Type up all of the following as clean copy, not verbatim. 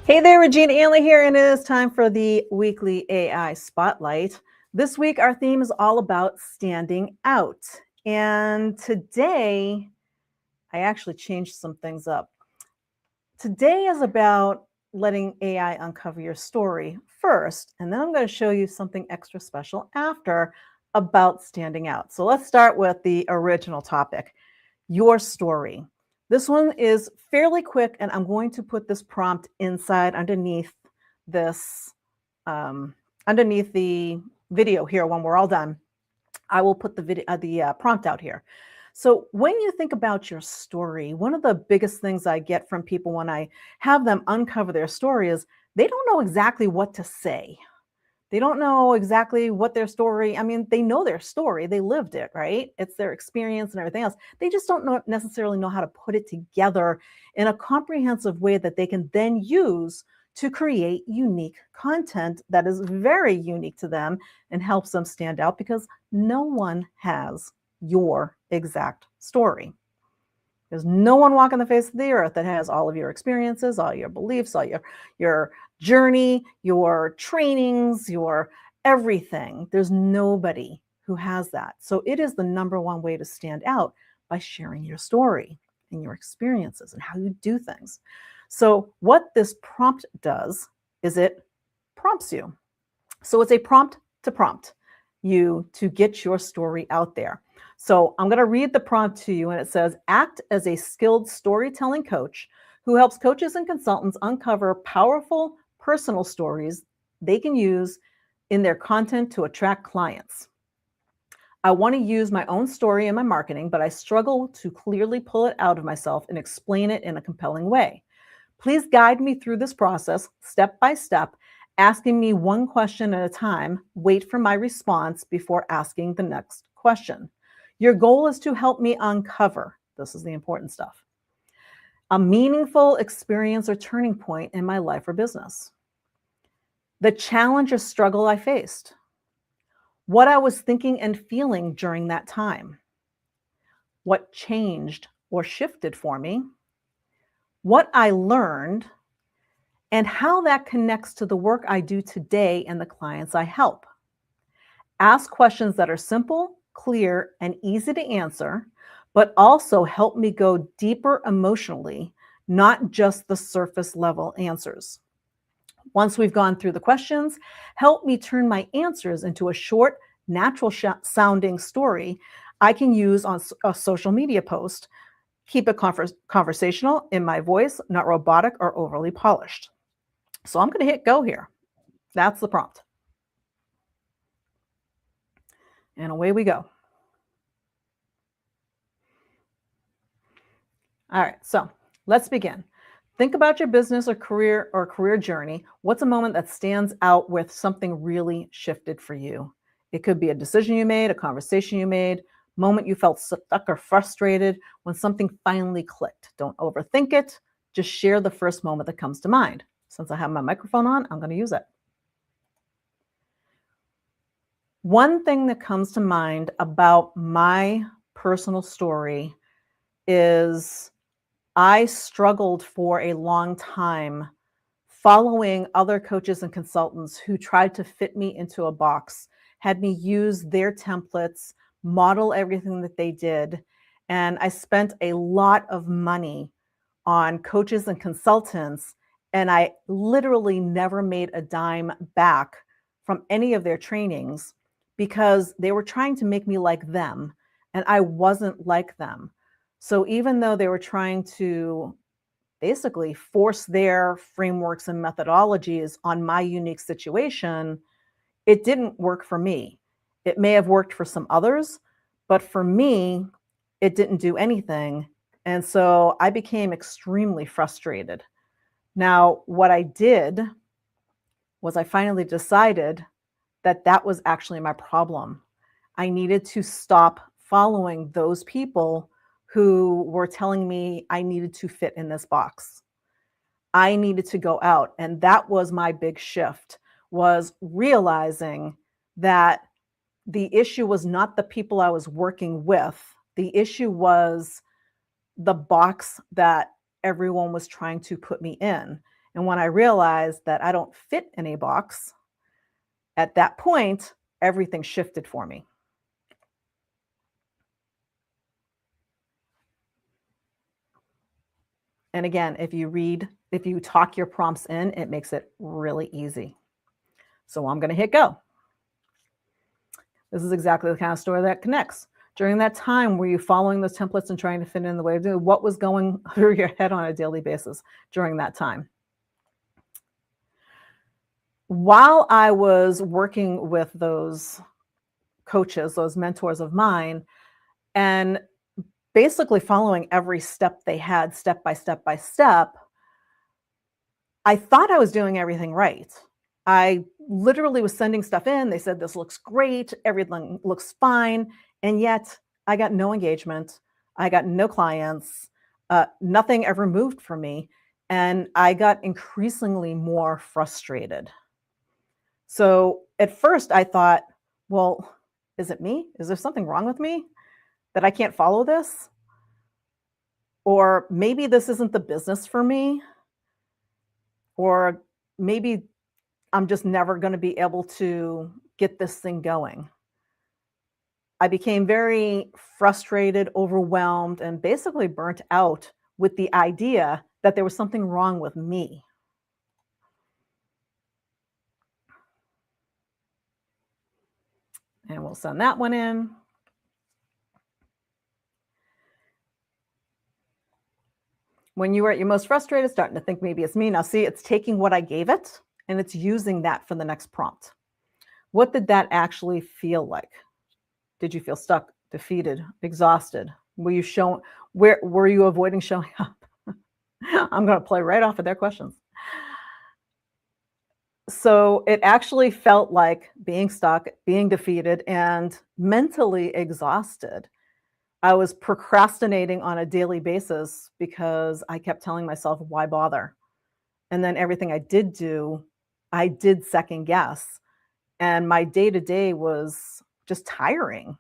Hey there, Regina Anley here, and it is time for the weekly AI Spotlight. This week, our theme is all about standing out. And today, I actually changed some things up. Today is about letting AI uncover your story first, and then I'm going to show you something extra special after about standing out. So let's start with the original topic, your story. This one is fairly quick, and I'm going to put this prompt inside underneath this, underneath the video here when we're all done. I will put the video, the prompt out here. So when you think about your story, one of the biggest things I get from people when I have them uncover their story is they don't know exactly what to say. They don't know exactly what their story, I mean, they know their story, they lived it, right? It's their experience and everything else. They just don't necessarily know how to put it together in a comprehensive way that they can then use to create unique content that is very unique to them and helps them stand out because no one has your exact story. There's no one walking the face of the earth that has all of your experiences, all your beliefs, all your journey, your trainings, your everything. There's nobody who has that. So it is the number one way to stand out by sharing your story and your experiences and how you do things. So what this prompt does is it prompts you. So it's a prompt to prompt you to get your story out there. So I'm going to read the prompt to you, and it says, act as a skilled storytelling coach who helps coaches and consultants uncover powerful personal stories they can use in their content to attract clients. I want to use my own story in my marketing, but I struggle to clearly pull it out of myself and explain it in a compelling way. Please guide me through this process step by step, asking me one question at a time. Wait for my response before asking the next question. Your goal is to help me uncover, this is the important stuff, a meaningful experience or turning point in my life or business. The challenge or struggle I faced. What I was thinking and feeling during that time. What changed or shifted for me. What I learned, and how that connects to the work I do today and the clients I help. Ask questions that are simple, clear, and easy to answer, but also help me go deeper emotionally, not just the surface level answers. Once we've gone through the questions, help me turn my answers into a short, natural sounding story I can use on a social media post. Keep it conversational in my voice, not robotic or overly polished. So I'm going to hit go here. That's the prompt. And away we go. All right, so let's begin. Think about your business or career journey. What's a moment that stands out with something really shifted for you? It could be a decision you made, a conversation you made, moment you felt stuck or frustrated, when something finally clicked. Don't overthink it. Just share the first moment that comes to mind. Since I have my microphone on, I'm going to use it. One thing that comes to mind about my personal story is I struggled for a long time following other coaches and consultants who tried to fit me into a box, had me use their templates, model everything that they did. And I spent a lot of money on coaches and consultants, and I literally never made a dime back from any of their trainings because they were trying to make me like them, and I wasn't like them. So even though they were trying to basically force their frameworks and methodologies on my unique situation, it didn't work for me. It may have worked for some others, but for me, it didn't do anything. And so I became extremely frustrated. Now, what I did was I finally decided that that was actually my problem. I needed to stop following those people who were telling me I needed to fit in this box. I needed to go out. And that was my big shift, was realizing that the issue was not the people I was working with. The issue was the box that everyone was trying to put me in. And when I realized that I don't fit in a box, at that point, everything shifted for me. And again, if you talk your prompts in, it makes it really easy. So I'm going to hit go. This is exactly the kind of story that connects. During that time, were you following those templates and trying to fit in the way of doing what was going through your head on a daily basis during that time? While I was working with those coaches, those mentors of mine, and basically following every step they had, step by step by step, I thought I was doing everything right. I literally was sending stuff in. They said, this looks great. Everything looks fine. And yet I got no engagement. I got no clients. Nothing ever moved for me. And I got increasingly more frustrated. So at first I thought, well, is it me? Is there something wrong with me that I can't follow this? Or maybe this isn't the business for me. Or maybe I'm just never going to be able to get this thing going. I became very frustrated, overwhelmed, and basically burnt out with the idea that there was something wrong with me. And we'll send that one in. When you were at your most frustrated, starting to think maybe it's me. Now, see, it's taking what I gave it and it's using that for the next prompt. What did that actually feel like? Did you feel stuck, defeated, exhausted? Where were you avoiding showing up? I'm going to play right off of their questions. So it actually felt like being stuck, being defeated, and mentally exhausted. I was procrastinating on a daily basis because I kept telling myself, why bother? And then everything I did do, I did second guess. And my day to day was just tiring.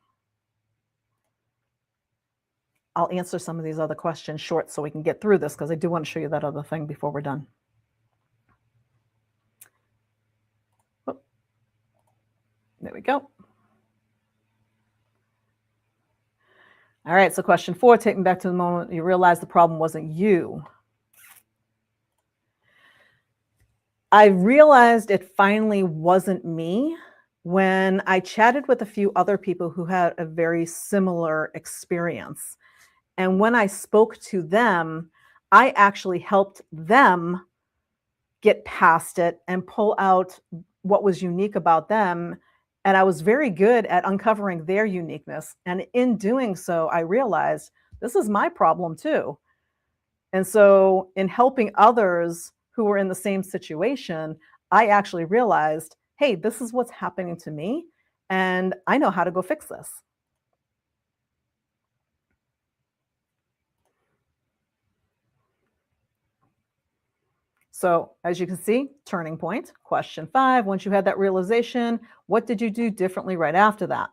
I'll answer some of these other questions short so we can get through this because I do want to show you that other thing before we're done. Oh, there we go. All right, so question 4, take me back to the moment you realized the problem wasn't you. I realized it finally wasn't me when I chatted with a few other people who had a very similar experience. And when I spoke to them, I actually helped them get past it and pull out what was unique about them. And I was very good at uncovering their uniqueness. And in doing so, I realized this is my problem too. And so, in helping others who were in the same situation, I actually realized, hey, this is what's happening to me. And I know how to go fix this. So, as you can see, turning point, question 5. Once you had that realization, what did you do differently right after that?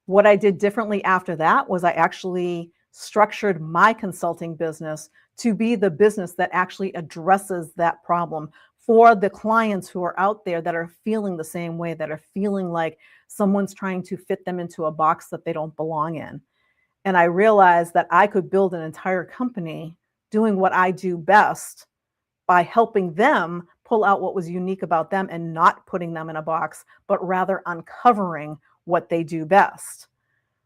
What I did differently after that was I actually structured my consulting business to be the business that actually addresses that problem for the clients who are out there that are feeling the same way, that are feeling like someone's trying to fit them into a box that they don't belong in. And I realized that I could build an entire company doing what I do best by helping them pull out what was unique about them and not putting them in a box, but rather uncovering what they do best.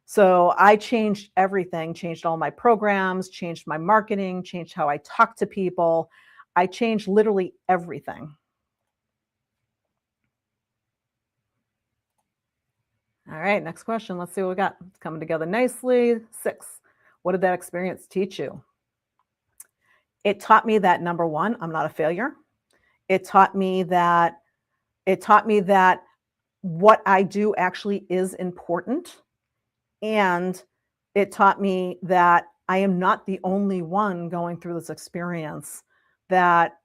So I changed everything, changed all my programs, changed my marketing, changed how I talk to people. I changed literally everything. All right, next question. Let's see what we got. It's coming together nicely. 6. What did that experience teach you? It taught me that number 1, I'm not a failure. It taught me that what I do actually is important. And it taught me that I am not the only one going through this experience, that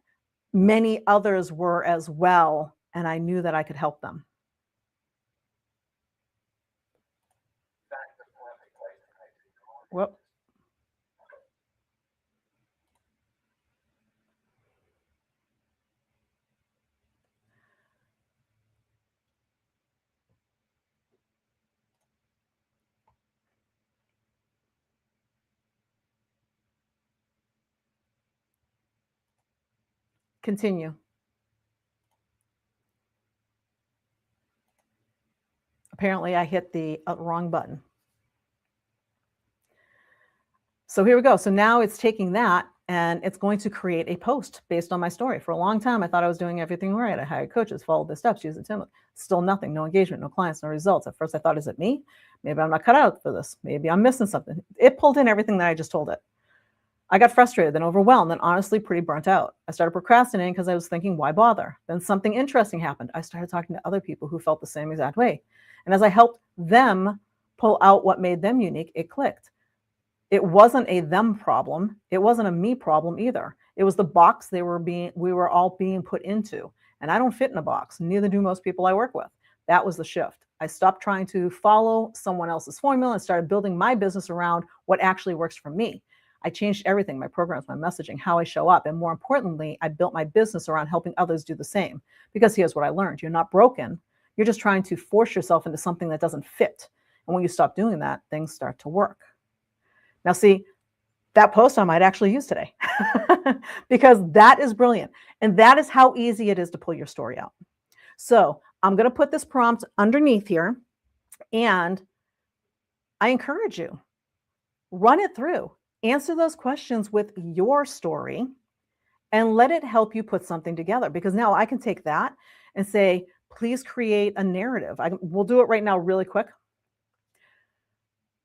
many others were as well, and I knew that I could help them. Whoop. Continue. Apparently, I hit the wrong button. So here we go. So now it's taking that and it's going to create a post based on my story. For a long time, I thought I was doing everything right. I hired coaches, followed the steps, used the template. Still nothing, no engagement, no clients, no results. At first, I thought, is it me? Maybe I'm not cut out for this. Maybe I'm missing something. It pulled in everything that I just told it. I got frustrated, then overwhelmed, then honestly pretty burnt out. I started procrastinating because I was thinking, why bother? Then something interesting happened. I started talking to other people who felt the same exact way. And as I helped them pull out what made them unique, it clicked. It wasn't a them problem. It wasn't a me problem either. It was the box we were all being put into. And I don't fit in a box. Neither do most people I work with. That was the shift. I stopped trying to follow someone else's formula and started building my business around what actually works for me. I changed everything, my programs, my messaging, how I show up. And more importantly, I built my business around helping others do the same. Because here's what I learned. You're not broken. You're just trying to force yourself into something that doesn't fit. And when you stop doing that, things start to work. Now, see, that post I might actually use today because that is brilliant. And that is how easy it is to pull your story out. So I'm going to put this prompt underneath here, and I encourage you, run it through, answer those questions with your story, and let it help you put something together. Because now I can take that and say, please create a narrative. We'll do it right now really quick.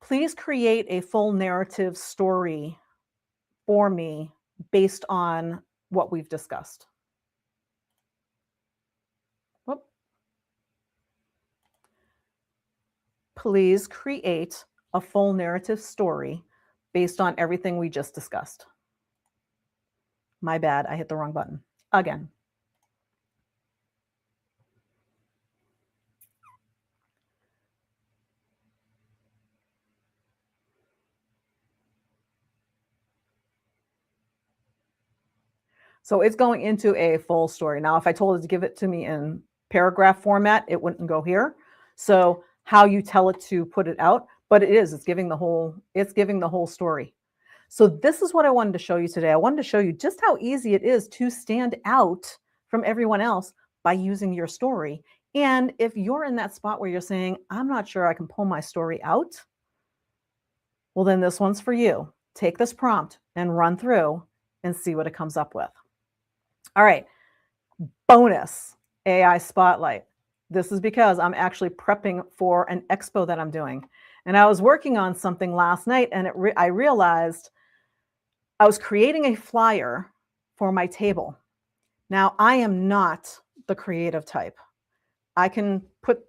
Please create a full narrative story for me based on what we've discussed. Whoop. Please create a full narrative story based on everything we just discussed. My bad, I hit the wrong button again. So it's going into a full story. Now, if I told it to give it to me in paragraph format, it wouldn't go here. So how you tell it to put it out, but it's giving the whole story. So this is what I wanted to show you today. I wanted to show you just how easy it is to stand out from everyone else by using your story. And if you're in that spot where you're saying, I'm not sure I can pull my story out, well, then this one's for you. Take this prompt and run through and see what it comes up with. All right, bonus AI Spotlight. This is because I'm actually prepping for an expo that I'm doing. And I was working on something last night, and I realized I was creating a flyer for my table. Now, I am not the creative type. I can put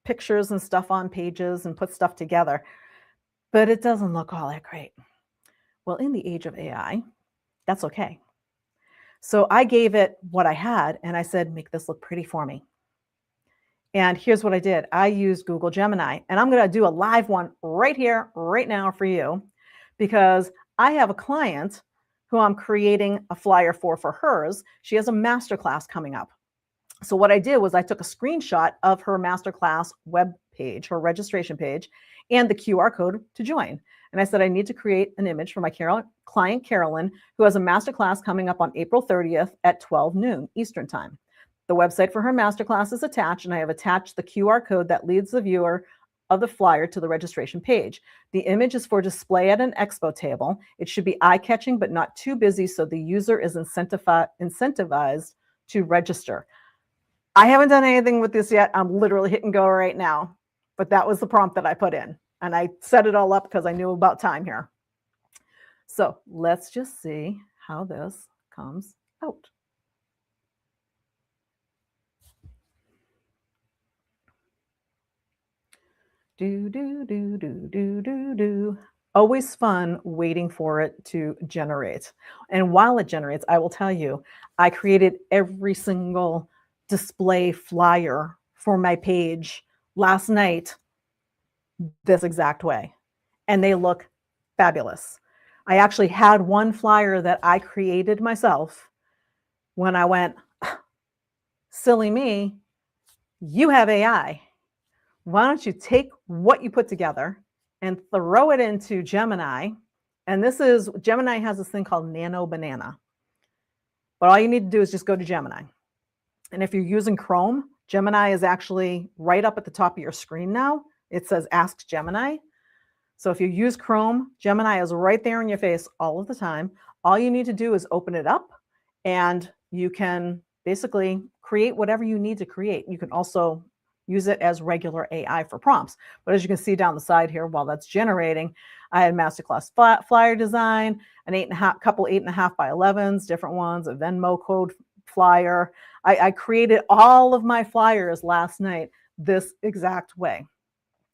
pictures and stuff on pages and put stuff together, but it doesn't look all that great. Well, in the age of AI, that's okay. So I gave it what I had, and I said, make this look pretty for me. And here's what I did. I used Google Gemini, and I'm going to do a live one right here, right now for you, because I have a client who I'm creating a flyer for hers. She has a masterclass coming up. So what I did was I took a screenshot of her masterclass web page, her registration page, and the QR code to join. And I said, I need to create an image for my client, Carolyn, who has a masterclass coming up on April 30th at 12 noon Eastern time. The website for her masterclass is attached, and I have attached the QR code that leads the viewer of the flyer to the registration page. The image is for display at an expo table. It should be eye-catching, but not too busy, so the user is incentivized to register. I haven't done anything with this yet. I'm literally hitting go right now, but that was the prompt that I put in, and I set it all up because I knew about time here. So let's just see how this comes out. Do. Always fun waiting for it to generate. And while it generates, I will tell you, I created every single display flyer for my page last night this exact way. And they look fabulous. I actually had one flyer that I created myself when I went, silly me, you have AI. Why don't you take what you put together and throw it into Gemini? And Gemini has this thing called Nano Banana. But all you need to do is just go to Gemini. And if you're using Chrome, Gemini is actually right up at the top of your screen now. It says Ask Gemini. So if you use Chrome, Gemini is right there in your face all of the time. All you need to do is open it up, and you can basically create whatever you need to create. You can also use it as regular AI for prompts. But as you can see down the side here, while that's generating, I had masterclass flyer design, couple 8.5 by 11s, different ones, a Venmo code flyer. I created all of my flyers last night this exact way.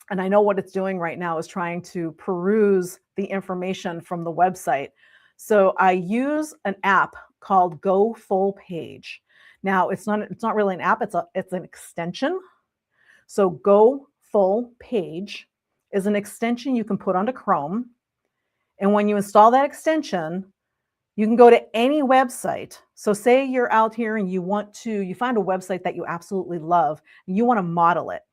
And I know what it's doing right now is trying to peruse the information from the website. So I use an app called Go Full Page. Now it's not really an app, it's an extension. So Go Full Page is an extension you can put onto Chrome. And when you install that extension, you can go to any website. So say you're out here and you find a website that you absolutely love, and you want to model it.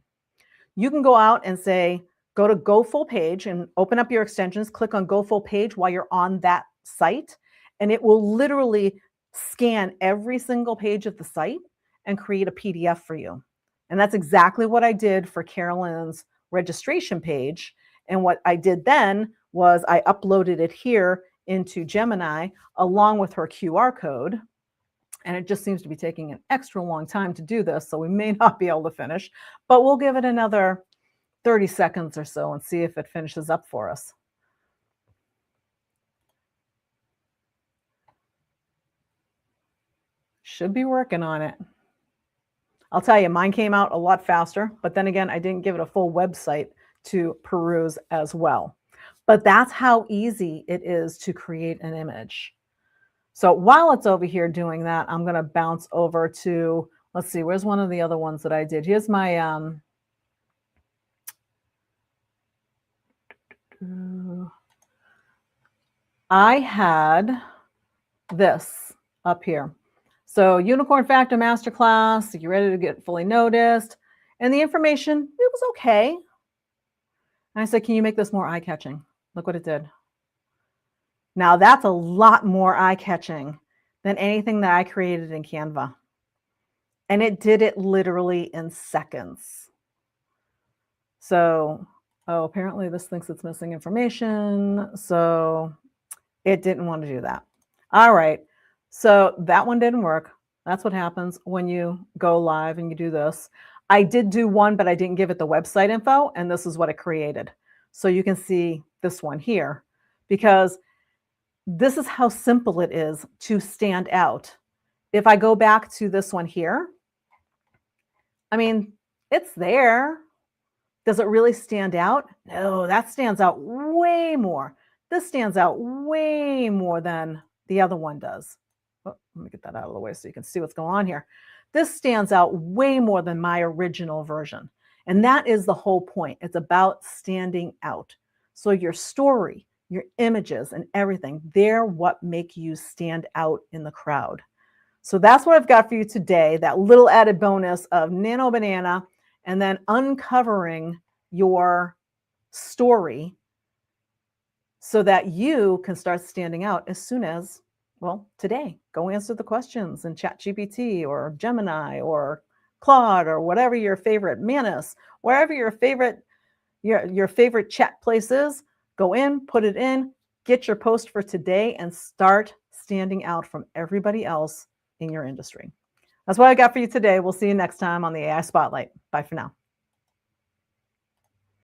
You can go out and say, go to Go Full Page and open up your extensions, click on Go Full Page while you're on that site, and it will literally scan every single page of the site and create a PDF for you. And that's exactly what I did for Carolyn's registration page. And what I did then was I uploaded it here into Gemini along with her QR code. And it just seems to be taking an extra long time to do this, so we may not be able to finish, but we'll give it another 30 seconds or so and see if it finishes up for us. Should be working on it. I'll tell you, mine came out a lot faster, but then again, I didn't give it a full website to peruse as well. But that's how easy it is to create an image. So while it's over here doing that, I'm going to bounce over to, let's see, where's one of the other ones that I did? Here's my, I had this up here. So Unicorn Factor Masterclass, you're ready to get fully noticed. And the information, it was okay. And I said, can you make this more eye-catching? Look what it did. Now that's a lot more eye-catching than anything that I created in Canva. And it did it literally in seconds. So, apparently this thinks it's missing information. So it didn't want to do that. All right. So that one didn't work. That's what happens when you go live and you do this. I did do one, but I didn't give it the website info. And this is what it created. So you can see this one here, because this is how simple it is to stand out. If I go back to this one here, I mean, it's there. Does it really stand out? No, that stands out way more. This stands out way more than the other one does. Oh, let me get that out of the way so you can see what's going on here. This stands out way more than my original version. And that is the whole point. It's about standing out. So your story, your images and everything, they're what make you stand out in the crowd. So that's what I've got for you today, that little added bonus of Nano Banana, and then uncovering your story so that you can start standing out as soon as, well, today. Go answer the questions in ChatGPT or Gemini or Claude or whatever your favorite, Manus, wherever your favorite chat place is. Go in, put it in, get your post for today, and start standing out from everybody else in your industry. That's what I got for you today. We'll see you next time on the AI Spotlight. Bye for now.